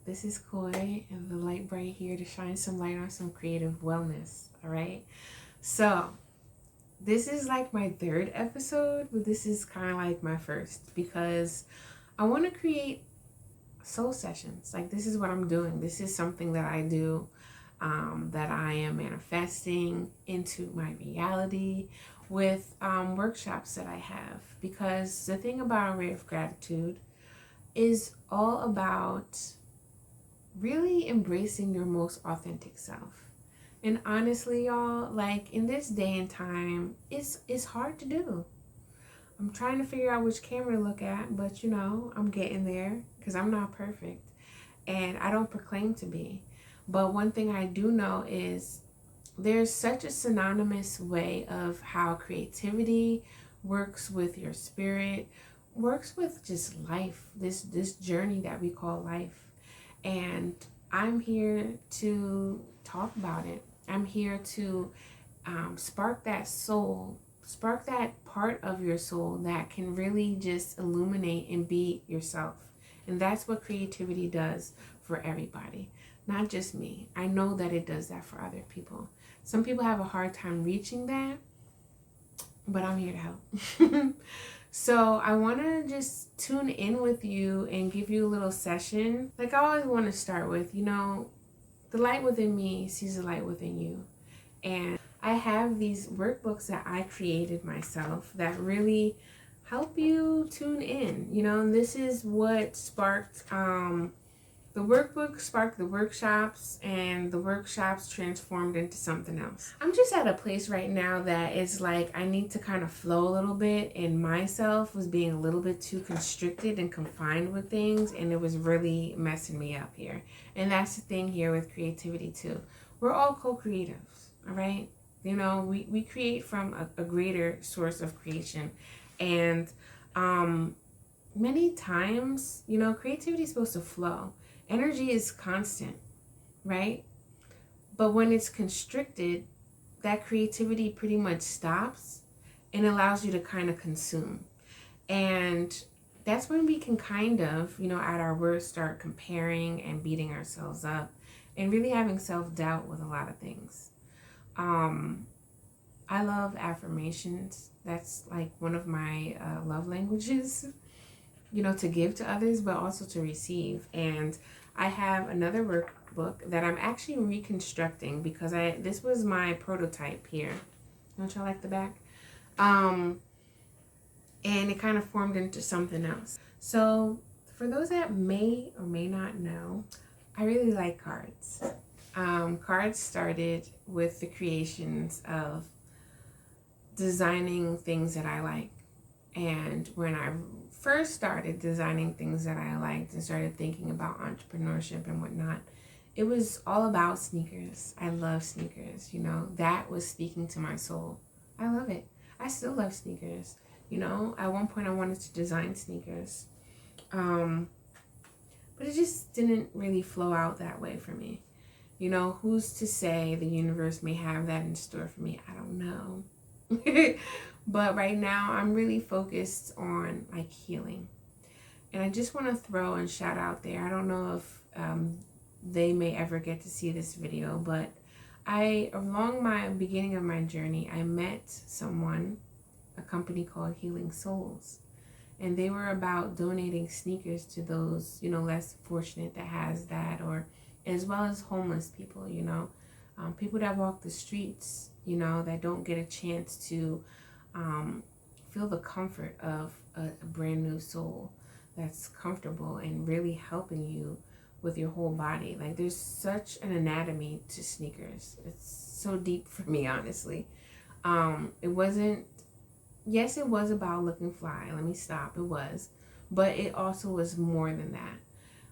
This is Quoy and the light bright here to shine some light on some creative wellness. All right. So this is like my third episode, but this is kind of like my first because I want to create soul sessions. Like, this is what I'm doing. This is something that I do, that I am manifesting into my reality with workshops that I have. Because the thing about a ray of gratitude is all about really embracing your most authentic self. And honestly, y'all, like in this day and time, it's hard to do. I'm trying to figure out which camera to look at, but you know, I'm getting there because I'm not perfect and I don't proclaim to be. But one thing I do know is there's such a synonymous way of how creativity works with your spirit, works with just life, this journey that we call life. And I'm here to talk about it. I'm here to spark that soul, spark that part of your soul that can really just illuminate and be yourself. And that's what creativity does for everybody, not just me. I know that it does that for other people. Some people have a hard time reaching that, but I'm here to help. So I want to just tune in with you and give you a little session. Like I always want to start with, you know, the light within me sees the light within you. And I have these workbooks that I created myself that really help you tune in, you know, and this is what sparked the workbook sparked the workshops, and the workshops transformed into something else. I'm just at a place right now that it's like I need to kind of flow a little bit, and myself was being a little bit too constricted and confined with things, and it was really messing me up here. And that's the thing here with creativity too. We're all co-creatives, all right? You know, we create from a greater source of creation. And many times, you know, creativity is supposed to flow. Energy is constant, right? But when it's constricted, that creativity pretty much stops and allows you to kind of consume. And that's when we can kind of, you know, at our worst, start comparing and beating ourselves up and really having self-doubt with a lot of things. I love affirmations. That's like one of my love languages, you know, to give to others, but also to receive. And I have another workbook that I'm actually reconstructing because this was my prototype here. Don't y'all like the back? And it kind of formed into something else. So for those that may or may not know, I really like cards. Cards started with the creations of designing things that I like. And when I first started designing things that I liked and started thinking about entrepreneurship and whatnot, it was all about sneakers. I love sneakers, you know, that was speaking to my soul. I love it. I still love sneakers. You know, at one point I wanted to design sneakers. But it just didn't really flow out that way for me. You know, who's to say the universe may have that in store for me? I don't know. But right now I'm really focused on like healing. And I just want to throw and shout out there, I don't know if they may ever get to see this video, but along my beginning of my journey, I met someone, a company called Healing Souls, and they were about donating sneakers to those, you know, less fortunate that has that, or as well as homeless people, you know, people that walk the streets, you know, that don't get a chance to feel the comfort of a brand new soul that's comfortable and really helping you with your whole body. Like, there's such an anatomy to sneakers. It's so deep for me, honestly. It wasn't, yes, it was about looking fly. Let me stop. It was. But it also was more than that.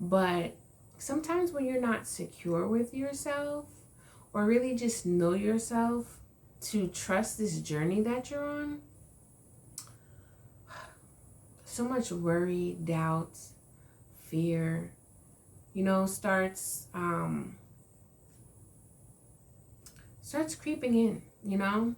But sometimes when you're not secure with yourself, or really just know yourself, to trust this journey that you're on, so much worry, doubt, fear, you know, starts creeping in, you know.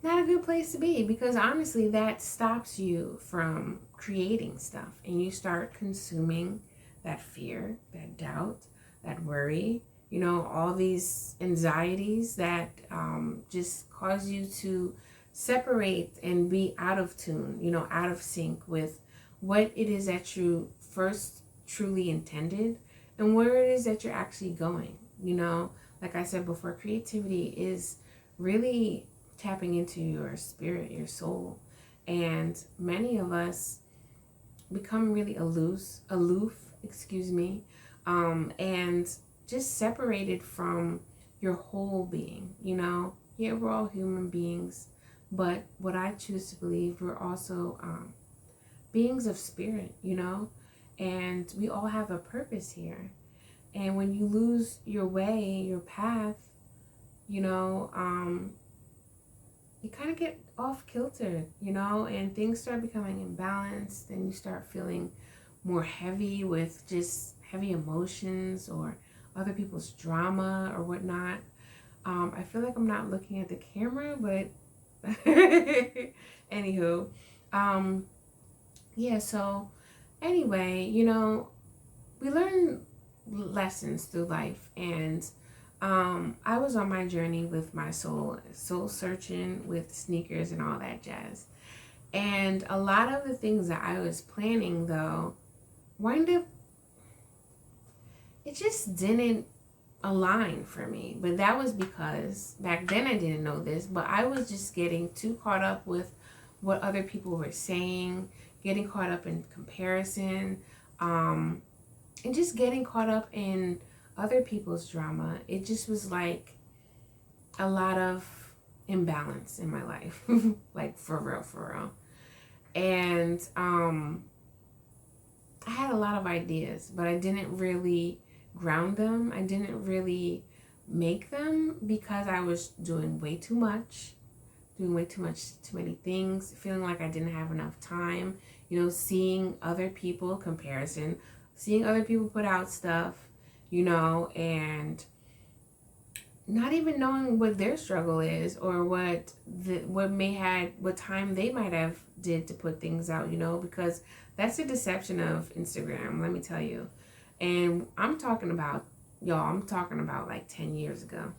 not a good place to be, because honestly that stops you from creating stuff, and you start consuming that fear, that doubt, that worry, all these anxieties that just cause you to separate and be out of tune, out of sync with what it is that you first truly intended and where it is that you're actually going. Like I said before, creativity is really tapping into your spirit, your soul. And many of us become really aloof, and just separated from your whole being. Yeah, we're all human beings, but what I choose to believe, we're also beings of spirit, and we all have a purpose here. And when you lose your way, your path, you kind of get off kilter, and things start becoming imbalanced, and you start feeling more heavy with just heavy emotions or other people's drama or whatnot. I feel like I'm not looking at the camera, but anywho, yeah, so anyway, we learn lessons through life, and I was on my journey with my soul searching with sneakers and all that jazz. And a lot of the things that I was planning, though, wind up, it just didn't align for me. But that was because back then I didn't know this, but I was just getting too caught up with what other people were saying, getting caught up in comparison, and just getting caught up in other people's drama. It just was like a lot of imbalance in my life. Like for real. And I had a lot of ideas, but I didn't really ground them. I didn't really make them, because I was doing way too much, too many things, feeling like I didn't have enough time, seeing other people, comparison, seeing other people put out stuff, and not even knowing what their struggle is, or what time they might have did to put things out, because that's the deception of Instagram, let me tell you. And I'm talking about like 10 years ago.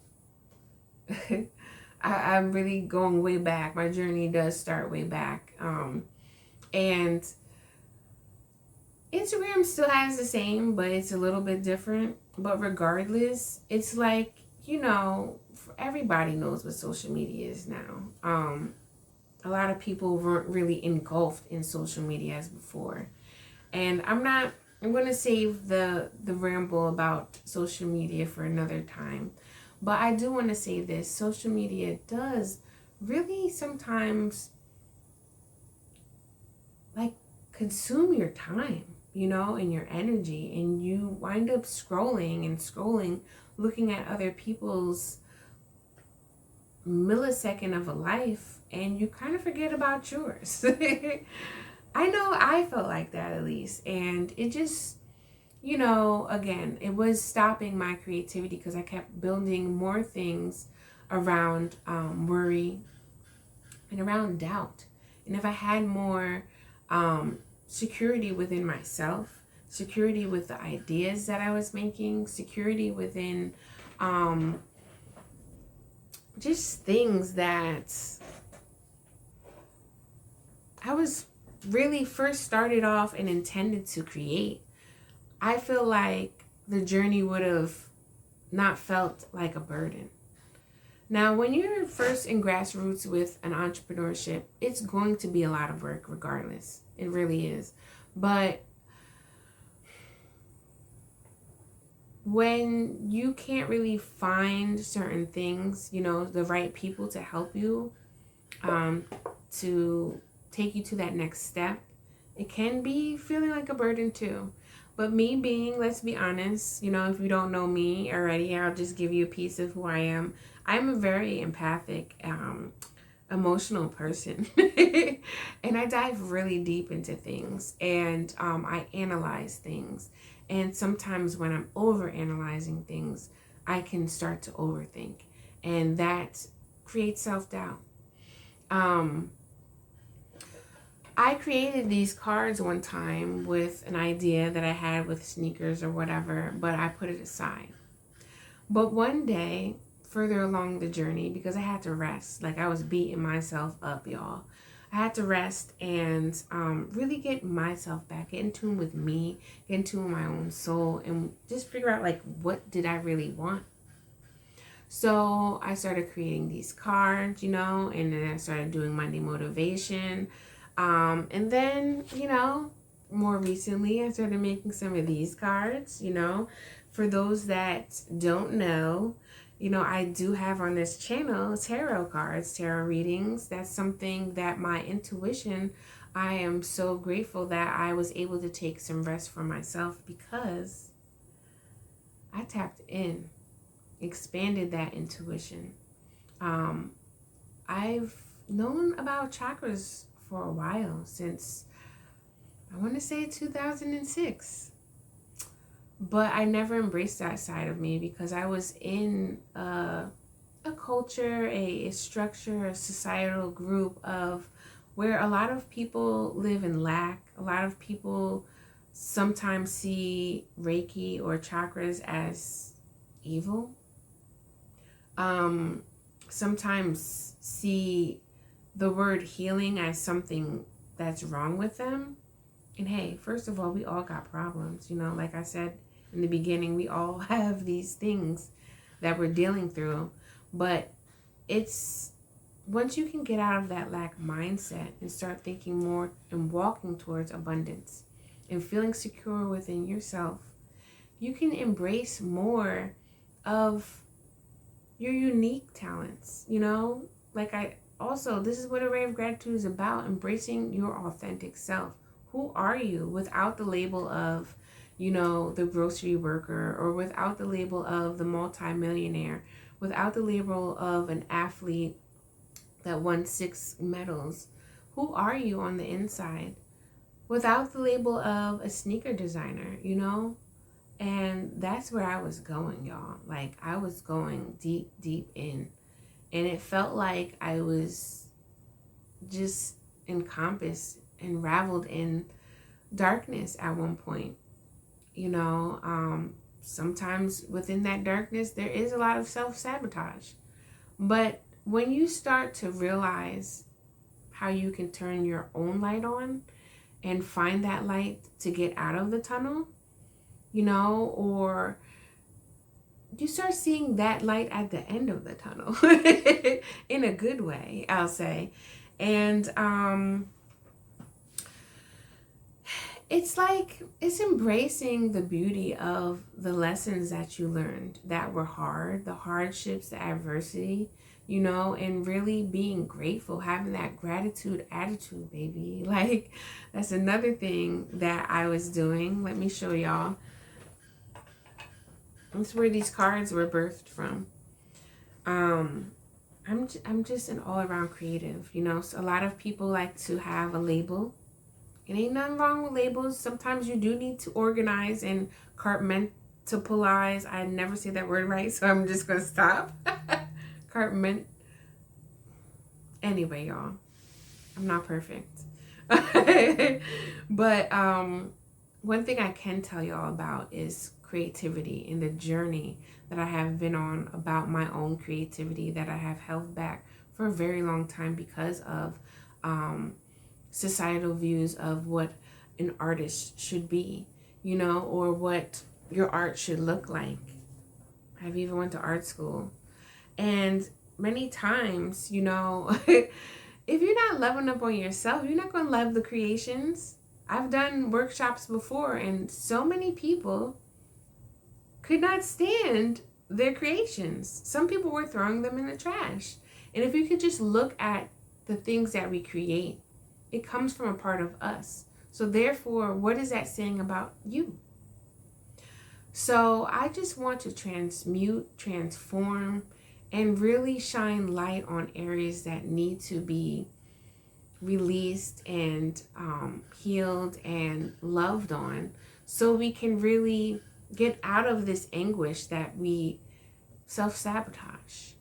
I'm really going way back. My journey does start way back. And Instagram still has the same, but it's a little bit different. But regardless, it's like, everybody knows what social media is now. A lot of people weren't really engulfed in social media as before. And I'm going to save the ramble about social media for another time. But I do want to say this. Social media does really sometimes like consume your time, and your energy. And you wind up scrolling, looking at other people's millisecond of a life, and you kind of forget about yours. I know I felt like that, at least. And it just, again, it was stopping my creativity, because I kept building more things around worry and around doubt. And if I had more security within myself, security with the ideas that I was making, security within just things that I was really first started off and intended to create, I feel like the journey would have not felt like a burden. Now, when you're first in grassroots with an entrepreneurship, it's going to be a lot of work regardless. It really is. But when you can't really find certain things, the right people to help you, to take you to that next step, it can be feeling like a burden too. But me being, let's be honest, if you don't know me already, I'll just give you a piece of who I am. I'm a very empathic, emotional person. And I dive really deep into things, and I analyze things. And sometimes when I'm overanalyzing things, I can start to overthink, and that creates self-doubt. Um, I created these cards one time with an idea that I had with sneakers or whatever, but I put it aside. But one day, further along the journey, because I had to rest, like I was beating myself up, y'all. I had to rest and really get myself back, get in tune with me, get in tune with my own soul, and just figure out like what did I really want. So I started creating these cards, you know, and then I started doing Monday motivation. And then, you know, more recently, I started making some of these cards, you know. For those that don't know, you know, I do have on this channel tarot cards, tarot readings. That's something that my intuition, I am so grateful that I was able to take some rest for myself because I tapped in, expanded that intuition. I've known about chakras for a while, since I want to say 2006. But I never embraced that side of me because I was in a culture, a structure, a societal group of where a lot of people live in lack. A lot of people sometimes see Reiki or chakras as evil. Sometimes see the word healing as something that's wrong with them. And hey, first of all, we all got problems. You know, like I said in the beginning, we all have these things that we're dealing through. But it's once you can get out of that lack mindset and start thinking more and walking towards abundance and feeling secure within yourself, you can embrace more of your unique talents, you know? Like this is what Array of Gratitude is about, embracing your authentic self. Who are you without the label of, you know, the grocery worker, or without the label of the multimillionaire, without the label of an athlete that won 6 medals? Who are you on the inside? Without the label of a sneaker designer, you know? And that's where I was going, y'all. Like, I was going deep, deep in. And it felt like I was just encompassed, enraveled in darkness at one point. You know, sometimes within that darkness, there is a lot of self-sabotage. But when you start to realize how you can turn your own light on and find that light to get out of the tunnel, you know, or you start seeing that light at the end of the tunnel in a good way, I'll say. And it's like, it's embracing the beauty of the lessons that you learned that were hard, the hardships, the adversity, you know, and really being grateful, having that gratitude attitude, baby. Like, that's another thing that I was doing. Let me show y'all. That's where these cards were birthed from. I'm just an all-around creative, you know. So a lot of people like to have a label. It ain't nothing wrong with labels. Sometimes you do need to organize and compartmentalize. I never say that word right, so I'm just gonna stop. Anyway, y'all, I'm not perfect. But one thing I can tell y'all about is creativity and the journey that I have been on about my own creativity that I have held back for a very long time because of societal views of what an artist should be, you know, or what your art should look like. I've even went to art school. And many times, you know, if you're not loving up on yourself, you're not going to love the creations. I've done workshops before, and so many people could not stand their creations. Some people were throwing them in the trash. And if you could just look at the things that we create, it comes from a part of us. So therefore, what is that saying about you? So I just want to transmute, transform, and really shine light on areas that need to be released and healed and loved on, so we can really get out of this anguish that we self-sabotage.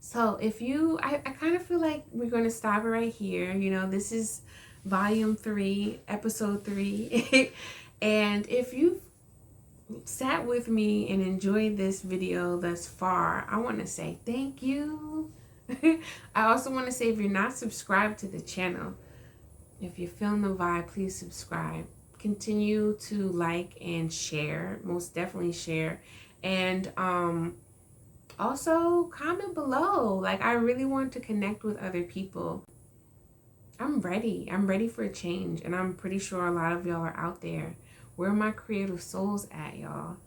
So if you, I kind of feel like we're going to stop it right here. You know, this is volume 3, episode 3. And if you've sat with me and enjoyed this video thus far, I want to say thank you. I also want to say, if you're not subscribed to the channel, if you're feeling the vibe, please subscribe. Continue to like and share. Most definitely share. And also comment below. Like, I really want to connect with other people. I'm ready. I'm ready for a change. And I'm pretty sure a lot of y'all are out there. Where are my creative souls at, y'all?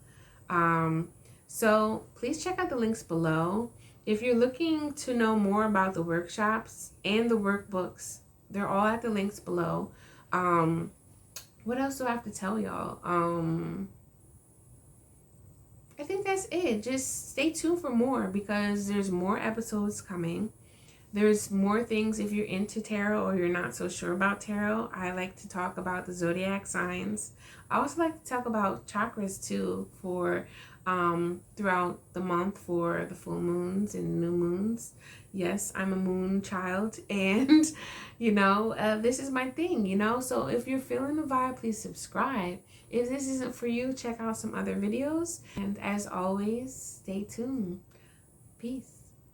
So please check out the links below. If you're looking to know more about the workshops and the workbooks, they're all at the links below. What else do I have to tell y'all? I think that's it. Just stay tuned for more, because there's more episodes coming. There's more things if you're into tarot or you're not so sure about tarot. I like to talk about the zodiac signs. I also like to talk about chakras too, for throughout the month, for the full moons and new moons. Yes, I'm a moon child, and you know, this is my thing, you know. So if you're feeling the vibe, please subscribe. If this isn't for you, check out some other videos. And as always, stay tuned. Peace.